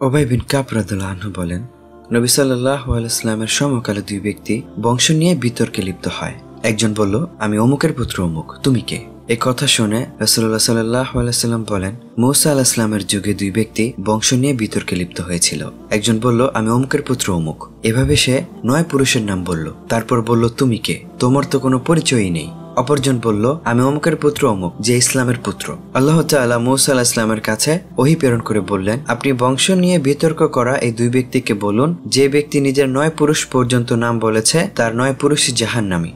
উবাই বিন কাব রাদিয়াল্লাহু আনহু বলেন, নবী সাল্লাল্লাহু আলাইহি ওয়াসাল্লামের সমকালে দুই ব্যক্তি বংশ নিয়ে বিতর্কে লিপ্ত হয়। একজন বলল, আমি অমুকের পুত্র অমুক, তুমি কে? এই কথা শুনে রাসূলুল্লাহ সাল্লাল্লাহু আলাইহি ওয়াসাল্লাম বলেন, মূসা আলাইহিস সালামের যুগে দুই ব্যক্তি বংশ নিয়ে বিতর্কে লিপ্ত হয়েছিল। একজন বলল, আমি অমুকের পুত্র অমুক। এভাবে সে 9 পুরুষের নাম বলল। তারপর বলল, তুমি কে? তোমার তো কোনো পরিচয়ই নেই। অপরজন বলল, আমি অমুকের পুত্র অমুক, যে ইসলামের পুত্র। আল্লাহ তাআলা মূসা আলাইহিস সালামের কাছে ওহী প্রেরণ করে বললেন, আপনি বংশ নিয়ে বিতর্ক করা এই দুই ব্যক্তিকে বলুন, যে ব্যক্তি নিজের 9 পুরুষ পর্যন্ত নাম বলেছে তার 9 পুরুষই জাহান্নামী,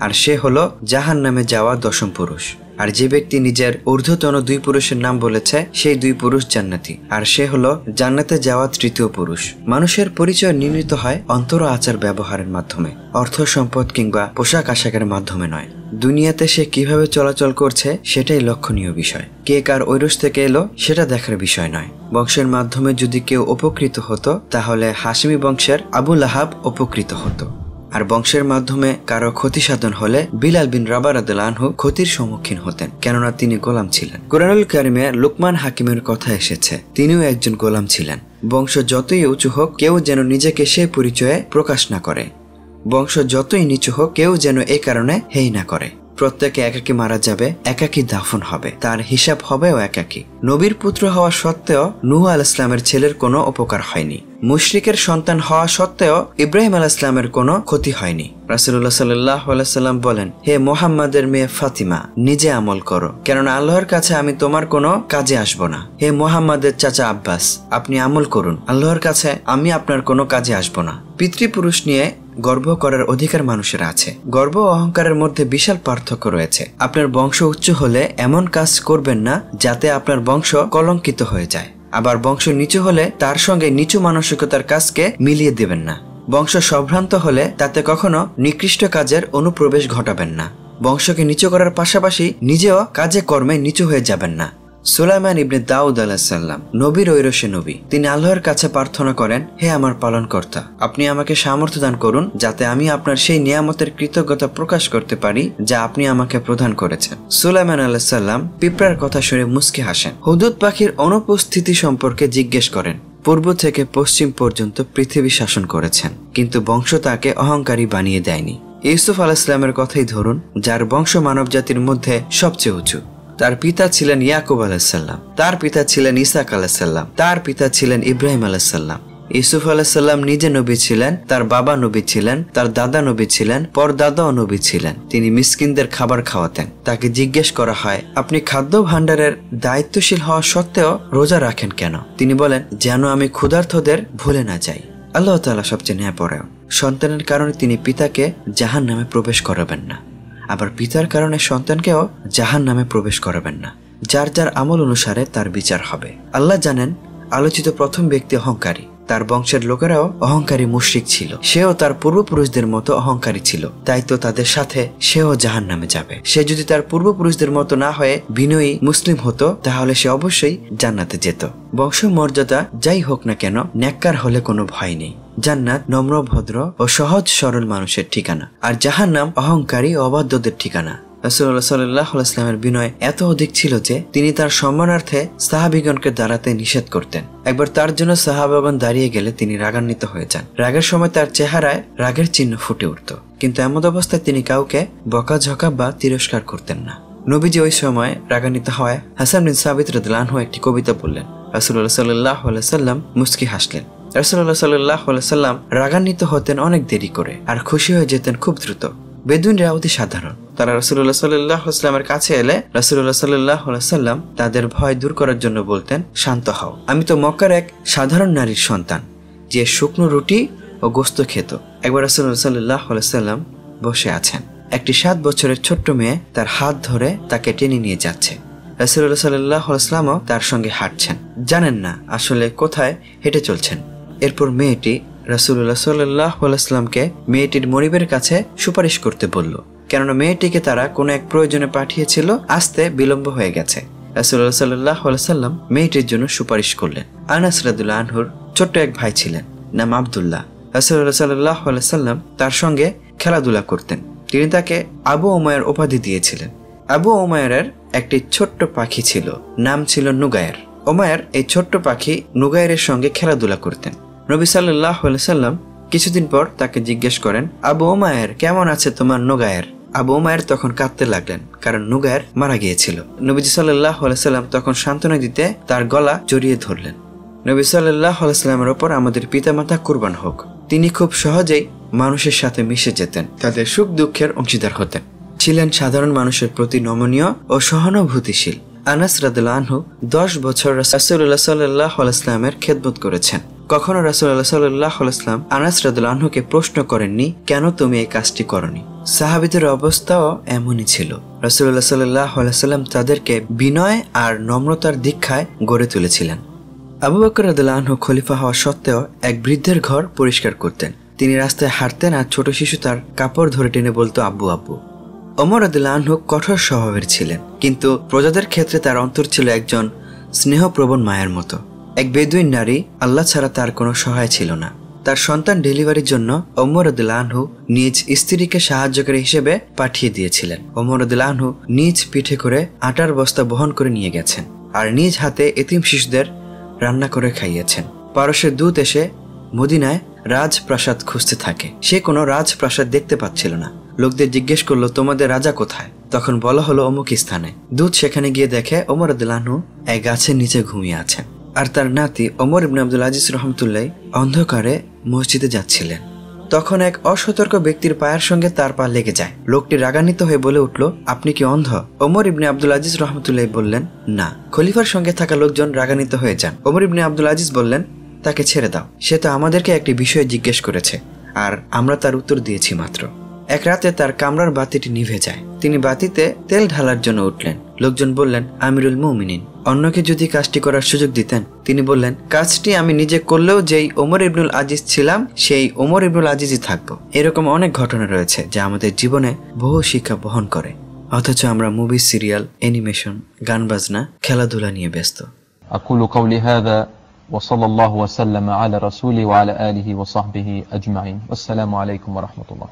আর সে হলো জাহান্নামে যাওয়া 10ম পুরুষ। আর যে ব্যক্তি নিজের ঊর্ধ্বতন 2 পুরুষের নাম বলেছে সেই 2 পুরুষ জান্নাতি, আর সে হলো জান্নাতে যাওয়া 3য় পুরুষ। মানুষের পরিচয় নির্ণীত হয় অন্তর আচার ব্যবহারের মাধ্যমে, অর্থ সম্পদ কিংবা পোশাক আশাকের মাধ্যমে নয়। দুনিয়াতে সে কিভাবে চলাচল করছে সেটাই লক্ষণীয় বিষয়। কে কার ঐরস থেকে এলো সেটা দেখার বিষয় নয়। বংশের মাধ্যমে যদি কেউ উপকৃত হতো তাহলে হাশিমি বংশের আবু লাহাব উপকৃত হতো, আর বংশের মাধ্যমে কারো ক্ষতি সাধন হলে বিলাল বিন রাবাহ রাদিয়াল্লাহু আনহু ক্ষতির সম্মুখীন হতেন, কেননা তিনি গোলাম ছিলেন। কুরআনুল কারিমে লুকমান হাকিমের কথা এসেছে, তিনিও একজন গোলাম ছিলেন। বংশ যতই উঁচু হোক কেউ যেন নিজেকে সে পরিচয়ে প্রকাশ না করে, বংশ যতই নিচু হোক কেউ যেন এ কারণে হেয় না করে। প্রত্যেকে একাকী মারা যাবে, একাকী দাফন হবে, তার হিসাব হবেও একাকী। নবীর পুত্র হওয়া সত্ত্বেও নূহ আলাইহিস সালামের ছেলের কোনো উপকার হয়নি। মুশরিকের সন্তান হওয়া সত্ত্বেও ইব্রাহিম আলাইহিস সালামের কোনো ক্ষতি হয়নি। রাসূলুল্লাহ সাল্লাল্লাহু আলাইহি ওয়াসাল্লাম বলেন, হে মুহাম্মাদের মেয়ে ফাতিমা, নিজে আমল করো, কেননা আল্লাহর কাছে আমি তোমার কোনো কাজে আসব না। হে মুহাম্মাদের চাচা আব্বাস, আপনি আমল করুন, আল্লাহর কাছে আমি আপনার কোনো কাজে আসব না। পিতৃপুরুষ নিয়ে গর্ব করার অধিকার মানুষের আছে। গর্ব ও অহংকারের মধ্যে বিশাল পার্থক্য রয়েছে। আপনার বংশ উচ্চ হলে এমন কাজ করবেন না যাতে আপনার বংশ কলঙ্কিত হয়ে যায়, আবার বংশ নিচু হলে তার সঙ্গে নিচু মানসিকতার কাজকে মিলিয়ে দেবেন না। বংশ সম্ভ্রান্ত হলে তাতে কখনো নিকৃষ্ট কাজের অনুপ্রবেশ ঘটাবেন না। বংশকে নিচু করার পাশাপাশি নিজেও কাজে কর্মে নিচু হয়ে যাবেন না। সুলাইমান ইবনে দাউদ আলাইহিস সালাম নবীর ঐরসে নবী। তিনি আল্লাহর কাছে প্রার্থনা করেন, হে আমার পালনকর্তা, আপনি আমাকে সামর্থ্য দান করুন যাতে আমি আপনার সেই নিয়ামতের কৃতজ্ঞতা প্রকাশ করতে পারি যা আপনি আমাকে প্রদান করেছেন। সুলাইমান আলাইহিস সালাম পিঁপড়ার কথা শুনে মুচকি হাসেন। হুদুদ পাখির অনুপস্থিতি সম্পর্কে জিজ্ঞেস করেন। পূর্ব থেকে পশ্চিম পর্যন্ত পৃথিবী শাসন করেছেন, কিন্তু বংশ তাকে অহংকারী বানিয়ে দেয়নি। ইউসুফ আলাইহিস সালামের কথাই ধরুন, যার বংশ মানব জাতির মধ্যে সবচেয়ে উঁচু। তার পিতা ছিলেন ইয়াকুব আলাইহিস সালাম, তার পিতা ছিলেন ইসাক আলাইহিস সালাম, তার পিতা ছিলেন ইব্রাহিম আলাইহিস সালাম। ইউসুফ আলাইহিস সালাম নিজে নবী ছিলেন, তার বাবা নবী ছিলেন, তার দাদা নবী ছিলেন, পরদাদাও নবী ছিলেন। তিনি মিসকিনদের খাবার খাওয়াতেন। তাকে জিজ্ঞেস করা হয়, আপনি খাদ্য ভাণ্ডারের দায়িত্বশীল হওয়া সত্ত্বেও রোজা রাখেন কেন? তিনি বলেন, যেন আমি ক্ষুধার্তদের ভুলে না যাই। আল্লাহ তাআলা সবচেয়ে ন্যায়পরায়ণ। সন্তানের কারণে তিনি পিতাকে জাহান্নামে প্রবেশ করাবেন না, আবার পিতার কারণে সন্তানকেও জাহান্নামে প্রবেশ করাবেন না। যার যার আমল অনুসারে তার বিচার হবে। আল্লাহ জানেন আলোচিত প্রথম ব্যক্তি অহংকারী। তার বংশের লোকেরাও অহংকারী মুশরিক ছিল। সেও তার পূর্বপুরুষদের মতো অহংকারী ছিল, তাই তো তাদের সাথে সেও জাহান্নামে যাবে। সে যদি তার পূর্বপুরুষদের মতো না হয়ে বিনয়ী মুসলিম হতো তাহলে সে অবশ্যই জান্নাতে যেত। বংশ মর্যাদা যাই হোক না কেন, নেককার হলে কোনো ভয় নেই। জান্নাত নম্র ভদ্র ও সহজ সরল মানুষের ঠিকানা, আর জাহান্নাম অহংকারী ও অবাধ্যদের ঠিকানা। রাসূলুল্লাহ সাল্লাল্লাহু আলাইহি ওয়াসাল্লামের বিনয় এত অধিক ছিল যে তিনি তার সম্মানার্থে সাহাবীগণকে দাঁড়াতে নিষেধ করতেন। একবার তার জন্য সাহাবাগণ দাঁড়িয়ে গেলে তিনি রাগান্বিত হয়ে যান। রাগের সময় তার চেহারায় রাগের চিহ্ন ফুটে উঠত, কিন্তু এমন অবস্থায় তিনি কাউকে বকাঝকা বা তিরস্কার করতেন না। নবীজি ওই সময় রাগান্বিত হওয়ায় হাসান বিন সাবিত রাদিয়াল্লাহু আনহু একটি কবিতা বললেন। রাসূলুল্লাহ সাল্লাল্লাহু আলাইহি ওয়াসাল্লাম মুস্কি হাসলেন। রাসূলুল্লাহ সাল্লাল্লাহু আলাইহি ওয়াসাল্লাম রাগান্বিত হতেন অনেক দেরি করে, আর খুশি হয়ে যেতেন খুব দ্রুত। বেদুইনরা অতি সাধারণ। তারা রাসূলুল্লাহ সাল্লাল্লাহু আলাইহি ওয়াসাল্লামের কাছে এলে রাসূলুল্লাহ সাল্লাল্লাহু আলাইহি ওয়াসাল্লাম তাদের ভয় দূর করার জন্য বলতেন, শান্ত হও, আমি তো মক্কার এক সাধারণ নারীর সন্তান যে শুকনো রুটি ও গোশত খেত। একবার রাসূলুল্লাহ সাল্লাল্লাহু আলাইহি ওয়াসাল্লাম বসে আছেন। একটি 7 বছরের ছোট্ট মেয়ে তার হাত ধরে তাকে টেনে নিয়ে যাচ্ছে। রাসূলুল্লাহ সাল্লাল্লাহু আলাইহি ওয়াসাল্লাম তার সঙ্গে হাঁটছেন, জানেন না আসলে কোথায় হেঁটে চলছেন। এরপর মেয়েটি রাসূলুল্লাহ সাল্লাল্লাহু আলাইহি ওয়াসাল্লামকে মেয়েটির মনিবের কাছে সুপারিশ করতে বলল, কেননা মেয়েটিকে তারা কোনো এক প্রয়োজনে পাঠিয়েছিল, আসতে বিলম্ব হয়ে গেছে। রাসূলুল্লাহ সাল্লাল্লাহু আলাইহি ওয়াসাল্লাম মেয়েটির জন্য সুপারিশ করলেন। আনাস রাদিয়াল্লাহু আনহুর ছোট্ট এক ভাই ছিলেন, নাম আব্দুল্লাহ। রাসূলুল্লাহ সাল্লাল্লাহু আলাইহি ওয়াসাল্লাম তার সঙ্গে খেলাধুলা করতেন। তিনি তাকে আবু উমায়ের উপাধি দিয়েছিলেন। আবু উমায়ের একটি ছোট্ট পাখি ছিল, নাম ছিল নুগায়ের। উমায়ের এই ছোট্ট পাখি নুগায়েরের সঙ্গে খেলাধুলা করতেন। নবী সাল্লাল্লাহু আলাইহি সাল্লাম কিছুদিন পর তাকে জিজ্ঞেস করেন, আবু উমায়ের, কেমন আছে তোমার নুগায়ের? আবু উমায়ের তখন কাঁদতে লাগলেন, কারণ নুগায়ের মারা গিয়েছিল। নবীজি সাল্লাল্লাহু আলাইহি সাল্লাম তখন সান্ত্বনা দিতে তার গলা জড়িয়ে ধরলেন। নবী সাল্লাল্লাহু আলাইহি সাল্লামের ওপর আমাদের পিতামাতা কুরবান হোক, তিনি খুব সহজেই মানুষের সাথে মিশে যেতেন, তাদের সুখ দুঃখের অংশীদার হতেন, ছিলেন সাধারণ মানুষের প্রতি নমনীয় ও সহানুভূতিশীল। আনাস রাদিয়াল্লাহু আনহু 10 বছর রাসূলুল্লাহ সাল্লাল্লাহু আলাইহি সাল্লামের খেদমত করেছেন। কখনো রাসূলুল্লাহ সাল্লাল্লাহু আলাইহি সাল্লাম আনাস রাদিয়াল্লাহু আনহুকে প্রশ্ন করেননি, কেন তুমি এই কাজটি করনি? সাহাবীদের অবস্থাও এমনই ছিল। রাসূলুল্লাহ সাল্লাল্লাহু আলাইহি সাল্লাম তাদেরকে বিনয় আর নম্রতার দীক্ষায় গড়ে তুলেছিলেন। আবু বকর রাদিয়াল্লাহু আনহু খলিফা হওয়া সত্ত্বেও এক বৃদ্ধের ঘর পরিষ্কার করতেন। তিনি রাস্তায় হাঁটতেন আর ছোট শিশু তার কাপড় ধরে টেনে বলতো, আব্বু আব্বু। ওমর রাদিয়াল্লাহু আনহু কঠোর স্বভাবের ছিলেন, কিন্তু প্রজাদের ক্ষেত্রে তার অন্তর ছিল একজন স্নেহপ্রবণ মায়ের মতো। এক বেদুইন নারী, আল্লাহ ছাড়া তার কোনো সহায় ছিল না। তার সন্তান ডেলিভারির জন্য ওমর রাদিয়াল্লাহু আনহু নিজ স্ত্রীকে সাহায্যকারী হিসেবে পাঠিয়ে দিয়েছিলেন। ওমর রাদিয়াল্লাহু আনহু নিজ পিঠে করে আটার বস্তা বহন করে নিয়ে গেছেন আর নিজ হাতে এতিম শিশুদের রান্না করে খাইয়েছেন। পারস্যের দূত এসে মদিনায় রাজপ্রাসাদ খুঁজতে থাকে। সে কোনো রাজপ্রাসাদ দেখতে পাচ্ছিল না। লোকদের জিজ্ঞেস করলো, তোমাদের রাজা কোথায়? তখন বলা হলো অমুক স্থানে। দূত সেখানে গিয়ে দেখে ওমর রাদিয়াল্লাহু আনহু এক গাছের নিচে ঘুমিয়ে আছেন, আর তার নাতি ওমর ইবনে আব্দুল আজিজ রহমতুল্লাহ অন্ধকারে মসজিদে যাচ্ছিলেন। তখন এক অসতর্ক ব্যক্তির পায়ের সঙ্গে তার পা লেগে যায়। লোকটি রাগান্বিত হয়ে বলে উঠল, আপনি কি অন্ধ? ওমর ইবনে আব্দুল আজিজ রহমতুল্লাহ বললেন, না। খলিফার সঙ্গে থাকা লোকজন রাগান্বিত হয়ে যান। ওমর ইবনে আব্দুল আজিজ বললেন, তাকে ছেড়ে দাও, সে তো আমাদেরকে একটি বিষয় জিজ্ঞেস করেছে আর আমরা তার উত্তর দিয়েছি মাত্র। এক রাতে তার কামরার বাতিটি নিভে যায়। তিনি বাতিতে তেল ঢালার জন্য উঠলেন। লোকজন বললেন, আমিরুল মুমিনিন, অন্যকে যদি কাজটি করার সুযোগ দিতেন। তিনি বললেন, কাজটি আমি নিজে করলেও যেই ওমর ইবনুল আজিজ ছিলাম সেই ওমর ইবনুল আজিজই থাকবো। এরকম অনেক ঘটনা রয়েছে যা আমাদের জীবনে বহু শিক্ষা বহন করে, অথচ আমরা মুভি, সিরিয়াল, অ্যানিমেশন, গান বাজনা, খেলাধুলা নিয়ে ব্যস্ত। আকুলু কাওলি হাযা ওয়া সাল্লাল্লাহু ওয়া সাল্লামা আলা রাসূলি ওয়া আলা আলিহি ওয়া সাহবিহি আজমাইন। আসসালামু আলাইকুম ওয়া রাহমাতুল্লাহ।